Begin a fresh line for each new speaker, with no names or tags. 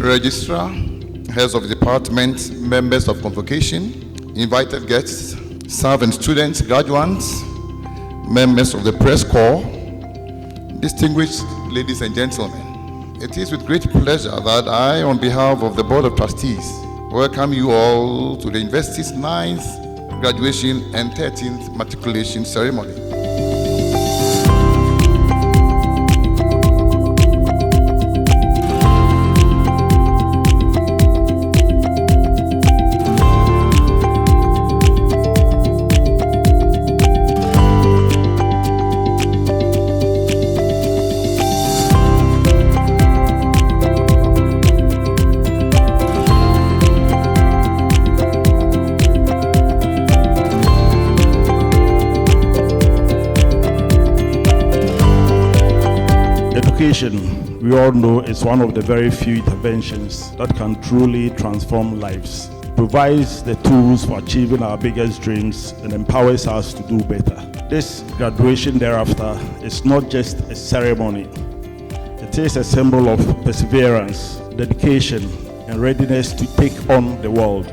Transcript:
registrar, heads of departments, members of convocation, invited guests, serving students, graduates, members of the press corps, distinguished ladies and gentlemen. It is with great pleasure that I, on behalf of the Board of Trustees, welcome you all to the university's 9th graduation and 13th matriculation ceremony.
Education, we all know, is one of the very few interventions that can truly transform lives. It provides the tools for achieving our biggest dreams and empowers us to do better. This graduation thereafter is not just a ceremony. It is a symbol of perseverance, dedication, and readiness to take on the world.